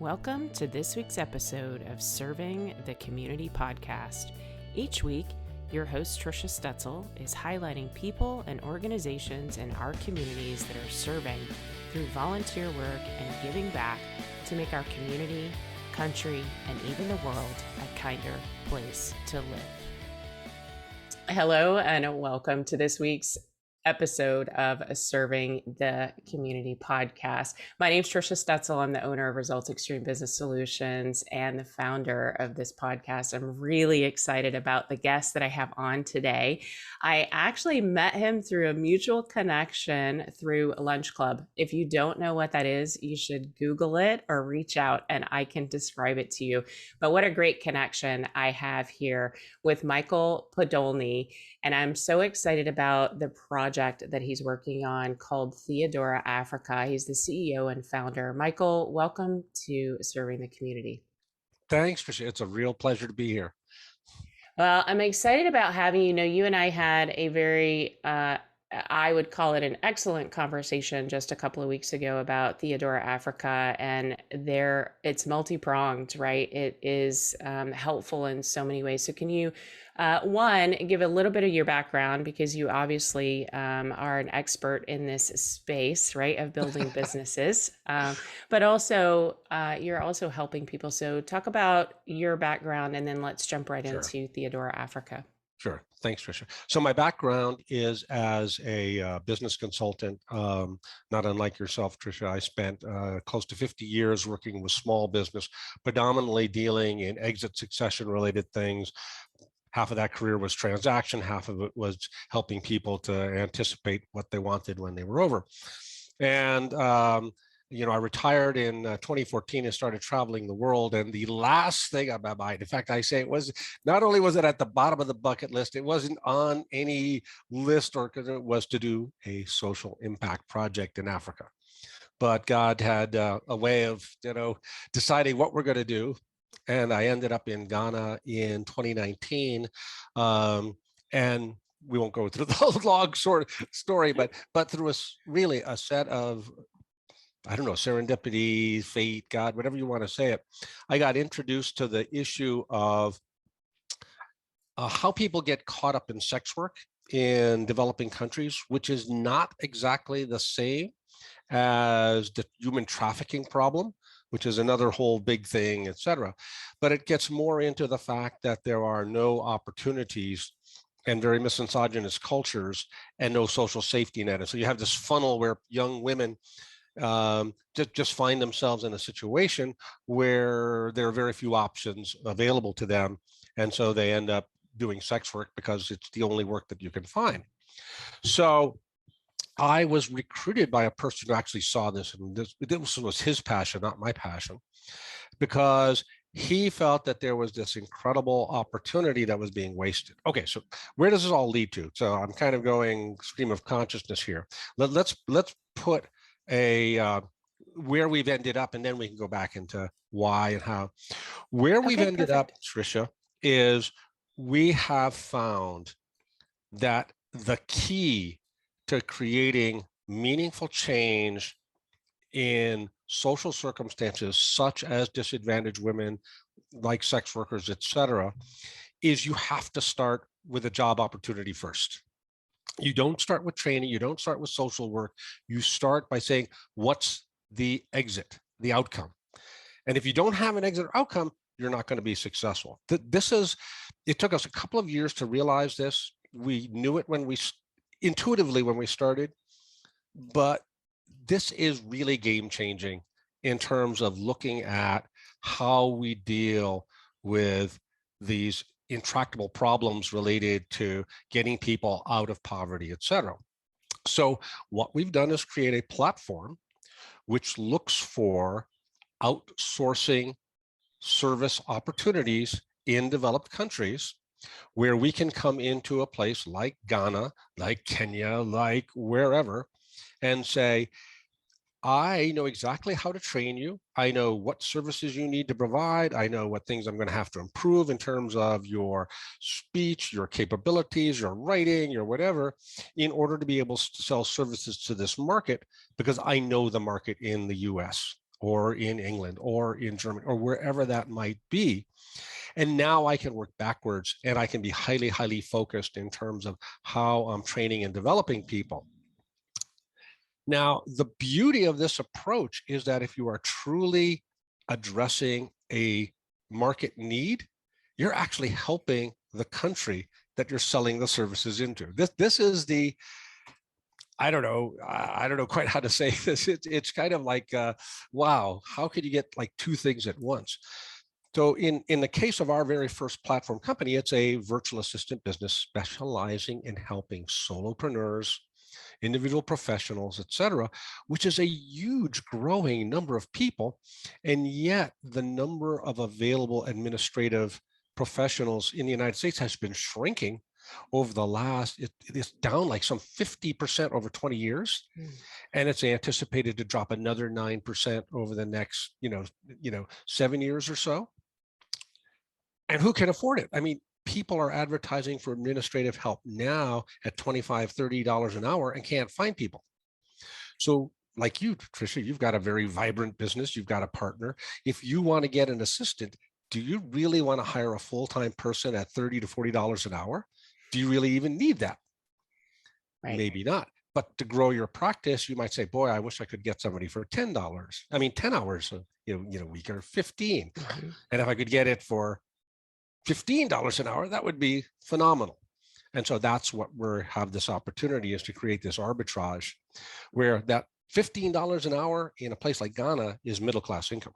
Welcome to this week's episode of Serving the Community podcast. Each week, your host Trisha Stetzel is highlighting people and organizations in our communities that are serving through volunteer work and giving back to make our community, country, and even the world a kinder place to live. Hello, and welcome to this week's episode of Serving the Community podcast. My name is Trisha Stetzel. I'm the owner of Results Extreme Business Solutions and the founder of this podcast. I'm really excited about the guest that I have on today. I actually met him through a mutual connection through Lunch Club. If you don't know what that is, you should Google it or reach out and I can describe it to you. But what a great connection I have here with Michael Podolny. And I'm so excited about the project that he's working on called Theodora Africa. He's the CEO and founder. Michael, welcome to Serving the Community. Thanks, Tricia. It's a real pleasure to be here. Well, I'm excited about having you. You and I had a very, I would call it an excellent conversation just a couple of weeks ago about Theodora Africa, and it's multi-pronged, right? It is helpful in so many ways. So can you, one, give a little bit of your background, because you obviously are an expert in this space, right, of building businesses, but also you're also helping people. So talk about your background, and then let's jump right into Theodora Africa. Sure. Thanks, Trisha. So my background is as a business consultant, not unlike yourself, Trisha. I spent close to 50 years working with small business, predominantly dealing in exit succession related things. Half of that career was transaction, half of it was helping people to anticipate what they wanted when they were over. And I retired in 2014 and started traveling the world. And the last thing on my mind, in fact, I say it was, not only was it at the bottom of the bucket list, it wasn't on any list, or because it was to do a social impact project in Africa. But God had a way of, deciding what we're going to do. And I ended up in Ghana in 2019. And we won't go through the whole long sort of story, but through a set of, serendipity, fate, God, whatever you want to say it, I got introduced to the issue of how people get caught up in sex work in developing countries, which is not exactly the same as the human trafficking problem, which is another whole big thing, et cetera. But it gets more into the fact that there are no opportunities and very misogynist cultures and no social safety net. And so you have this funnel where young women just find themselves in a situation where there are very few options available to them. And so they end up doing sex work because it's the only work that you can find. So I was recruited by a person who actually saw this, and this was his passion, not my passion, because he felt that there was this incredible opportunity that was being wasted. Okay, so where does this all lead to? So I'm kind of going stream of consciousness here. Let's put where we've ended up, and then we can go back into why and how. Where we've ended up, Trisha, is we have found that the key to creating meaningful change in social circumstances such as disadvantaged women, like sex workers, et cetera, is you have to start with a job opportunity first. You don't start with training, you don't start with social work, you start by saying, what's the exit, the outcome? And if you don't have an exit or outcome, you're not going to be successful. It took us a couple of years to realize this. We knew it intuitively when we started, but this is really game changing in terms of looking at how we deal with these intractable problems related to getting people out of poverty, et cetera. So what we've done is create a platform which looks for outsourcing service opportunities in developed countries, where we can come into a place like Ghana, like Kenya, like wherever, and say, I know exactly how to train you. I know what services you need to provide. I know what things I'm going to have to improve in terms of your speech, your capabilities, your writing, your whatever, in order to be able to sell services to this market, because I know the market in the US. or in England or in Germany or wherever that might be. And now I can work backwards and I can be highly, highly focused in terms of how I'm training and developing people. Now, the beauty of this approach is that if you are truly addressing a market need, you're actually helping the country that you're selling the services into. This is the, I don't know quite how to say this. It's kind of like, wow, how could you get like two things at once? So in the case of our very first platform company, it's a virtual assistant business specializing in helping solopreneurs, individual professionals, et cetera, which is a huge growing number of people. And yet the number of available administrative professionals in the United States has been shrinking over the last, it's down like some 50% over 20 years. And it's anticipated to drop another 9% over the next, 7 years or so. And who can afford it? I mean, people are advertising for administrative help now at $25, $30 an hour and can't find people. So like you, Tricia, you've got a very vibrant business. You've got a partner. If you want to get an assistant, do you really want to hire a full-time person at $30 to $40 an hour? Do you really even need that? Right. Maybe not. But to grow your practice, you might say, boy, I wish I could get somebody for $10. I mean, 10 hours a week or 15. Mm-hmm. And if I could get it for $15 an hour, that would be phenomenal. And so that's what we have this opportunity, is to create this arbitrage where that $15 an hour in a place like Ghana is middle-class income.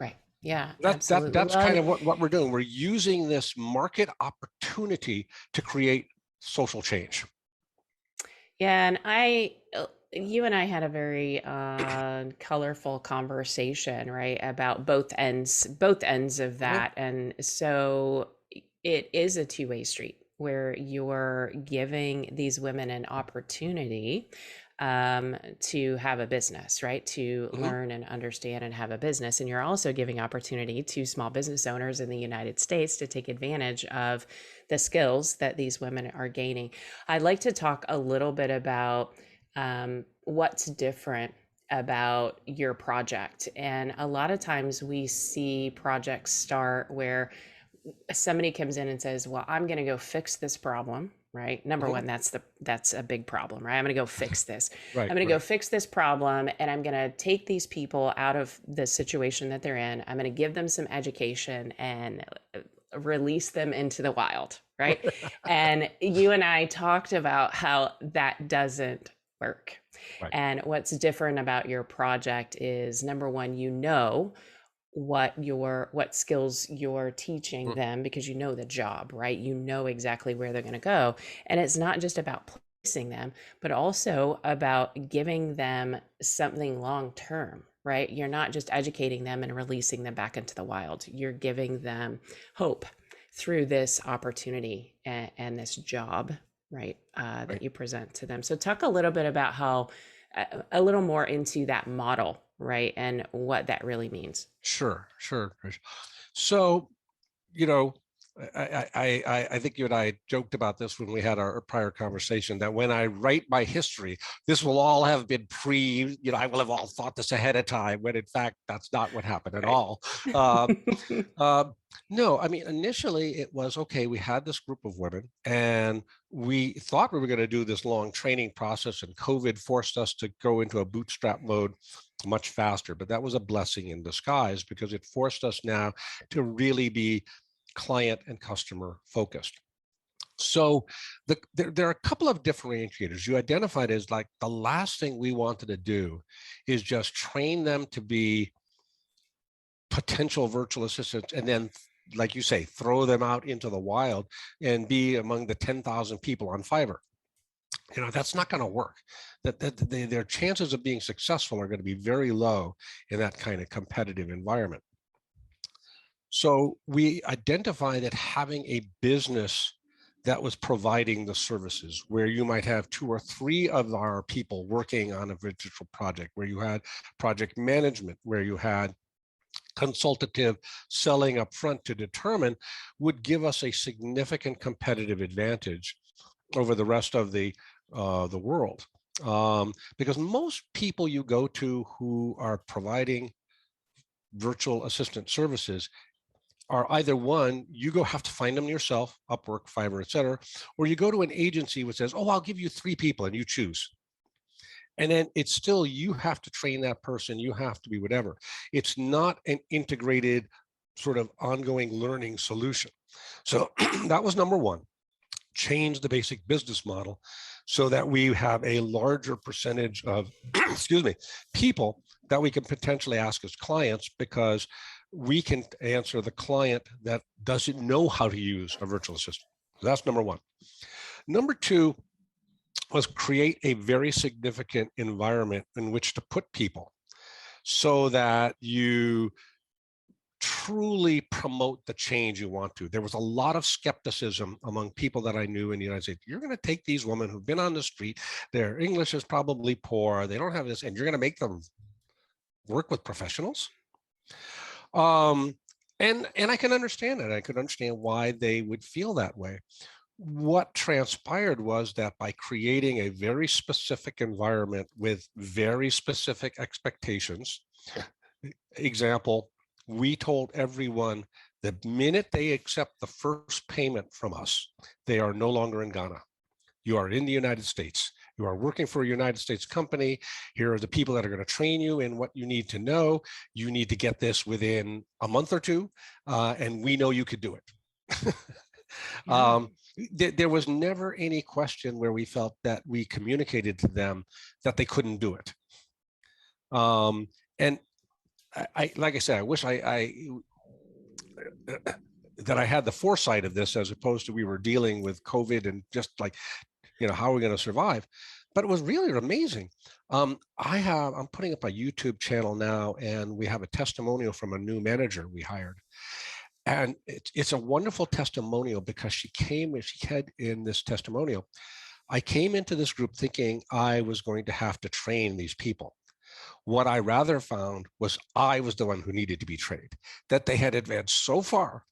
Right. Yeah, absolutely. That's kind of what we're doing. We're using this market opportunity to create social change. Yeah, and you and I had a very colorful conversation, right, about both ends of that. And so it is a two-way street where you're giving these women an opportunity to have a business, right? To learn and understand and have a business. And you're also giving opportunity to small business owners in the United States to take advantage of the skills that these women are gaining. I'd like to talk a little bit about what's different about your project. And a lot of times we see projects start where somebody comes in and says, well, I'm going to go fix this problem, right? Number one, that's a big problem, right? I'm going to go fix this. Right, I'm going to go fix this problem, and I'm going to take these people out of the situation that they're in. I'm going to give them some education and release them into the wild, right? And you and I talked about how that doesn't work. Right. And what's different about your project is, number one, what skills you're teaching them, because you know the job, right? You know exactly where they're going to go. And it's not just about placing them, but also about giving them something long term, right? You're not just educating them and releasing them back into the wild. You're giving them hope through this opportunity and this job, right? That you present to them. So talk a little bit about how, a little more into that model, right? And what that really means. Sure. So, I think you and I joked about this when we had our prior conversation, that when I write my history, this will all have been I will have all thought this ahead of time, when in fact, that's not what happened at all. No, I mean, initially it was, okay, we had this group of women and we thought we were going to do this long training process, and COVID forced us to go into a bootstrap mode much faster. But that was a blessing in disguise, because it forced us now to really be client and customer focused. So there are a couple of differentiators. You identified as like, the last thing we wanted to do is just train them to be potential virtual assistants and then, like you say, throw them out into the wild and be among the 10,000 people on Fiverr. That's not going to work. Their chances of being successful are going to be very low in that kind of competitive environment. So we identified that having a business that was providing the services, where you might have 2 or 3 of our people working on a digital project, where you had project management, where you had consultative selling up front to determine, would give us a significant competitive advantage over the rest of the world. Because most people you go to who are providing virtual assistant services are either one, you go have to find them yourself, Upwork, Fiverr, et cetera, or you go to an agency which says, oh, I'll give you 3 people and you choose. And then it's still, you have to train that person, you have to be whatever. It's not an integrated sort of ongoing learning solution. So that was number one, change the basic business model so that we have a larger percentage of, excuse me, people that we can potentially ask as clients, because we can answer the client that doesn't know how to use a virtual assistant. That's number one. Number two was create a very significant environment in which to put people so that you truly promote the change you want to. There was a lot of skepticism among people that I knew in the United States. You're going to take these women who've been on the street, their English is probably poor, they don't have this, and you're going to make them work with professionals. And I can understand it. I could understand why they would feel that way. What transpired was that by creating a very specific environment with very specific expectations, example, we told everyone the minute they accept the first payment from us, they are no longer in Ghana. You are in the United States. You are working for a United States company. Here are the people that are going to train you in what you need to know. You need to get this within a month or two, and we know you could do it. Yeah. There was never any question where we felt that we communicated to them that they couldn't do it. And I, like I said, I wish that I had the foresight of this, as opposed to we were dealing with COVID and just like, how are we going to survive? But it was really amazing. I'm putting up a YouTube channel now, and we have a testimonial from a new manager we hired. And it's a wonderful testimonial because she had in this testimonial, I came into this group thinking I was going to have to train these people. What I rather found was I was the one who needed to be trained, that they had advanced so far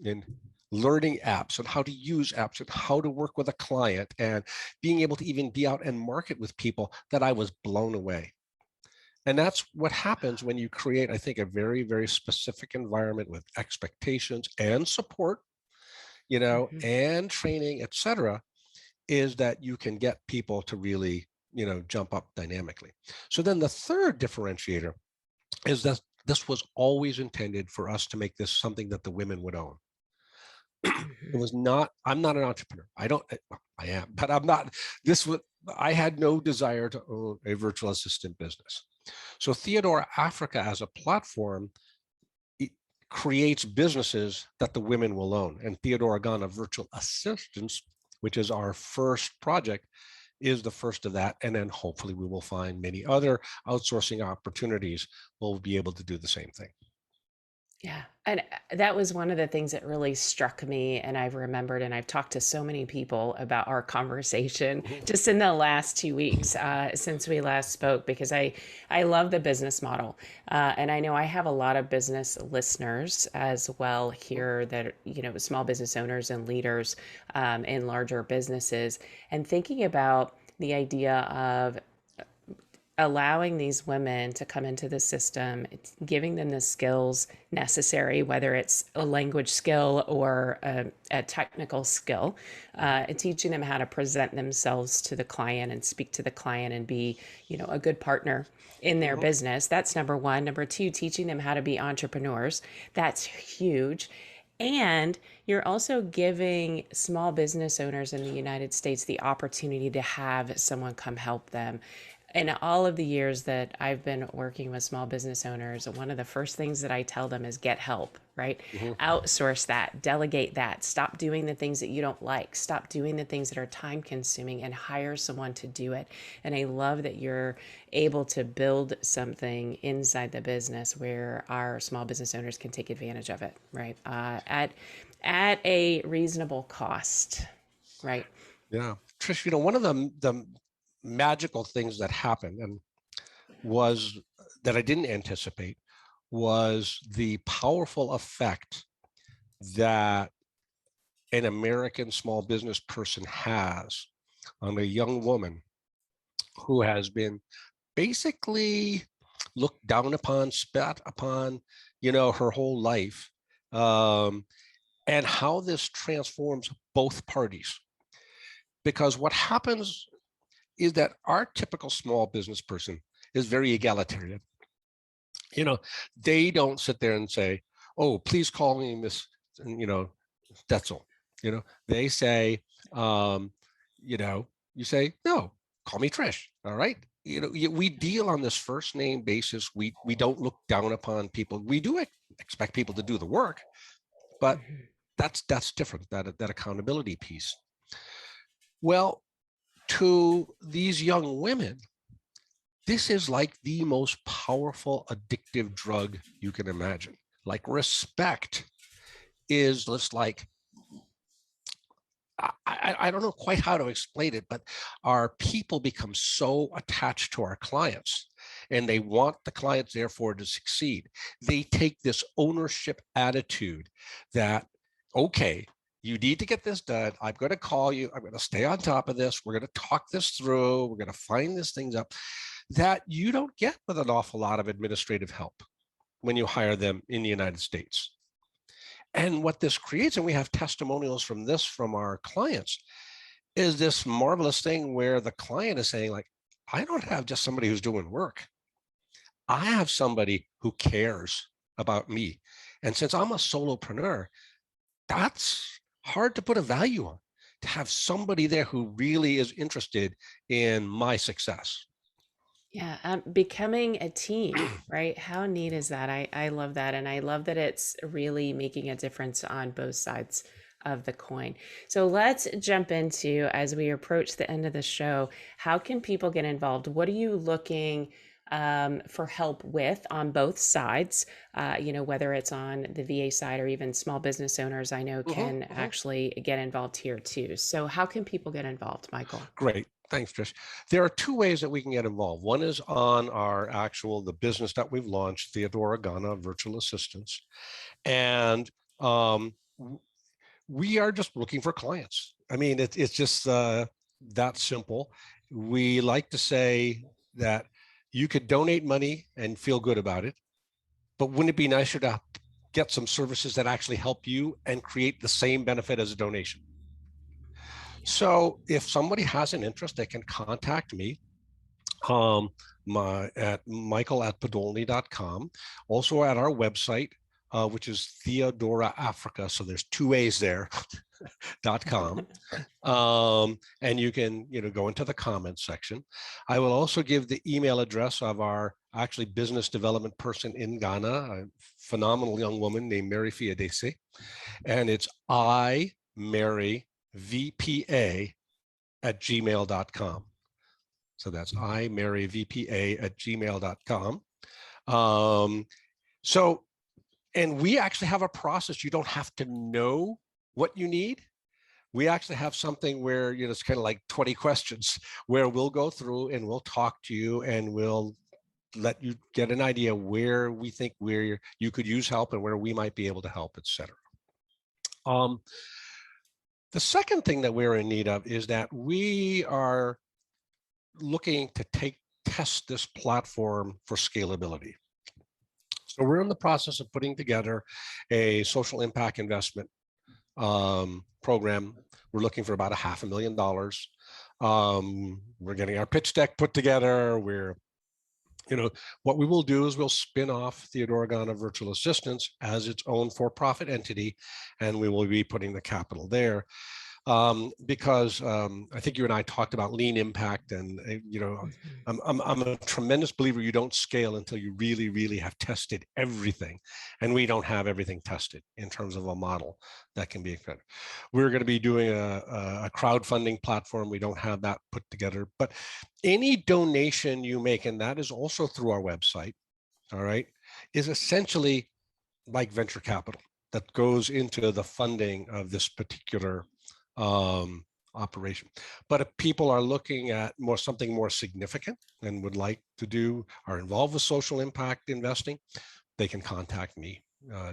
in learning apps and how to use apps and how to work with a client and being able to even be out and market with people, that I was blown away. And that's what happens when you create, I think, a very, very specific environment with expectations and support, and training, et cetera, is that you can get people to really, jump up dynamically. So then the third differentiator is that this was always intended for us to make this something that the women would own. It was not, I'm not an entrepreneur. I am, but I'm not, I had no desire to own a virtual assistant business. So Theodora Africa as a platform, it creates businesses that the women will own. And Theodora Ghana Virtual Assistants, which is our first project, is the first of that. And then hopefully we will find many other outsourcing opportunities. We'll be able to do the same thing. Yeah. And that was one of the things that really struck me. And I've remembered, and I've talked to so many people about our conversation just in the last 2 weeks since we last spoke, because I love the business model. And I know I have a lot of business listeners as well here that, small business owners and leaders in larger businesses, and thinking about the idea of allowing these women to come into the system, giving them the skills necessary, whether it's a language skill or a technical skill, teaching them how to present themselves to the client and speak to the client and be, a good partner in their business. That's number one. Number two, teaching them how to be entrepreneurs. That's huge. And you're also giving small business owners in the United States the opportunity to have someone come help them. In all of the years that I've been working with small business owners, one of the first things that I tell them is get help, right? Outsource that, delegate that, stop doing the things that you don't like, stop doing the things that are time consuming, and hire someone to do it. And I love that you're able to build something inside the business where our small business owners can take advantage of it, right? At a reasonable cost, right? Yeah. Trish, one of the magical things that happened and was that I didn't anticipate was the powerful effect that an American small business person has on a young woman who has been basically looked down upon, spat upon, her whole life, and how this transforms both parties. Because what happens is that our typical small business person is very egalitarian. They don't sit there and say, "Oh, please call me Miss," Stetzel. They say, you say, "No, call me Trish." All right. We deal on this first name basis. We don't look down upon people. We do expect people to do the work, but that's different. That accountability piece. Well, to these young women, this is like the most powerful addictive drug you can imagine. Like respect is just like, I don't know quite how to explain it, but our people become so attached to our clients and they want the clients therefore to succeed. They take this ownership attitude that, okay, you need to get this done. I'm going to call you. I'm going to stay on top of this. We're going to talk this through. We're going to find these things up that you don't get with an awful lot of administrative help when you hire them in the United States. And what this creates, and we have testimonials from this from our clients, is this marvelous thing where the client is saying, like, I don't have just somebody who's doing work. I have somebody who cares about me. And since I'm a solopreneur, that's hard to put a value on, to have somebody there who really is interested in my success. Yeah, becoming a team, right? How neat is that? I love that. And I love that it's really making a difference on both sides of the coin. So let's jump into, as we approach the end of the show, how can people get involved? What are you looking for help with on both sides? Whether it's on the VA side or even small business owners, I know can actually get involved here too. So how can people get involved, Michael? Great. Thanks, Trish. There are two ways that we can get involved. One is on the business that we've launched, Theodora Ghana Virtual Assistants. And we are just looking for clients. I mean, it's just that simple. We like to say that you could donate money and feel good about it, but wouldn't it be nicer to get some services that actually help you and create the same benefit as a donation? So if somebody has an interest, they can contact me at michael@podolny.com, also at our website, which is Theodora Africa. So there's two A's there, .com. And you can, go into the comments section. I will also give the email address of our actually business development person in Ghana, a phenomenal young woman named Mary Fiadese. And it's imaryvpa@gmail.com. So that's imaryvpa@gmail.com. And we actually have a process. You don't have to know what you need. We actually have something where, it's kind of like 20 questions where we'll go through and we'll talk to you and we'll let you get an idea where we think where you could use help and where we might be able to help, et cetera. The second thing that we're in need of is that we are looking to test this platform for scalability. So we're in the process of putting together a social impact investment program. We're looking for about $500,000. We're getting our pitch deck put together. What we will do is we'll spin off Theodora Ghana Virtual Assistants as its own for-profit entity, and we will be putting the capital there. Because I think you and I talked about lean impact, and I'm a tremendous believer you don't scale until you really, really have tested everything, and we don't have everything tested in terms of a model that can be expanded. We're going to be doing a crowdfunding platform. We don't have that put together, but any donation you make, and that is also through our website, all right, is essentially like venture capital that goes into the funding of this particular operation. But if people are looking at something more significant and would like to are involved with social impact investing, they can contact me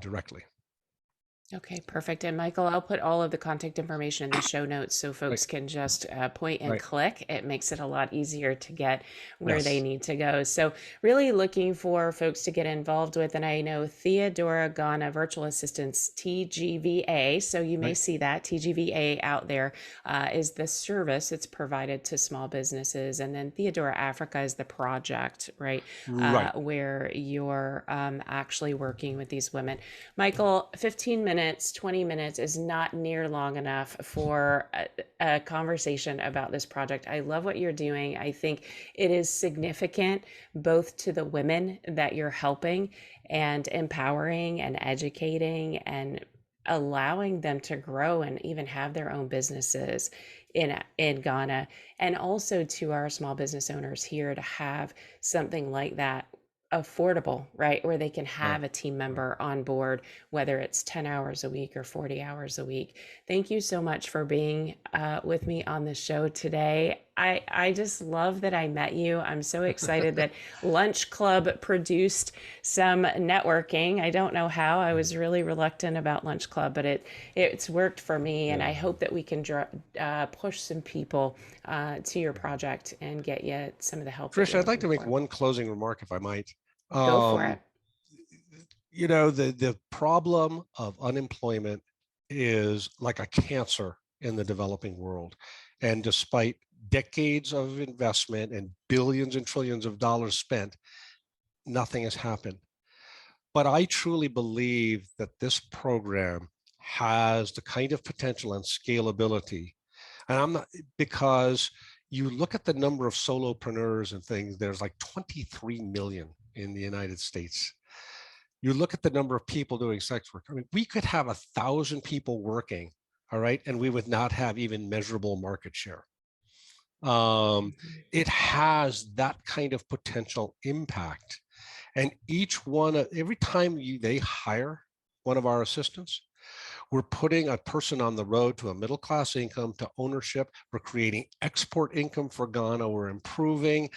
directly. Okay, perfect. And Michael, I'll put all of the contact information in the show notes so Right, folks can just point and right. click. It makes it a lot easier to get where they Yes, need to go. So, really looking for folks to get involved with. And I know Theodora Ghana Virtual Assistants, TGVA. So, you may right, see that TGVA out there is the service it's provided to small businesses. And then Theodora Africa is the project, right? right. Where you're actually working with these women. Michael, 15 minutes, 20 minutes is not near long enough for a conversation about this project. I love what you're doing. I think it is significant both to the women that you're helping and empowering and educating and allowing them to grow and even have their own businesses in Ghana, and also to our small business owners here to have something like that affordable, right? Where they can Right, have a team right. member on board, whether it's 10 hours a week or 40 hours a week. Thank you so much for being with me on the show today. I just love that I met you. I'm so excited that Lunch Club produced some networking. I don't know how. I was really reluctant about Lunch Club, but it's worked for me, and Yeah. I hope that we can push some people to your project and get you some of the help that Trish, you're I'd like looking to make for. one closing remark, if I might. Go for Um, it. the problem of unemployment is like a cancer in the developing world. And despite decades of investment and billions and trillions of dollars spent, nothing has happened. But I truly believe that this program has the kind of potential and scalability. And I'm not, because you look at the number of solopreneurs and things, there's like 23 million in the United States. You look at the number of people doing sex work. I mean, we could have 1,000 people working, all right, and we would not have even measurable market share. Um, Mhm. it has that kind of potential impact. And each one, every time they hire one of our assistants, we're putting a person on the road to a middle class income, to ownership. We're creating export income for Ghana. We're improving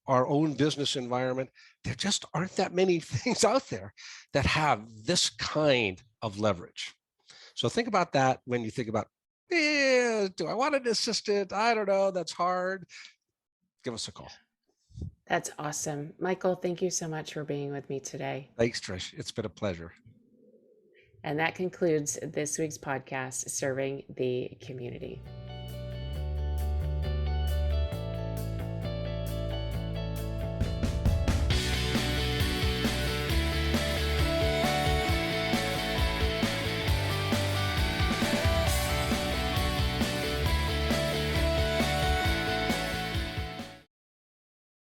our own business environment. There just aren't that many things out there that have this kind of leverage. So think about that when you think about, do I want an assistant? I don't know. That's hard. Give us a call. That's awesome. Michael, thank you so much for being with me today. Thanks, Trish. It's been a pleasure. And that concludes this week's podcast, Serving the Community.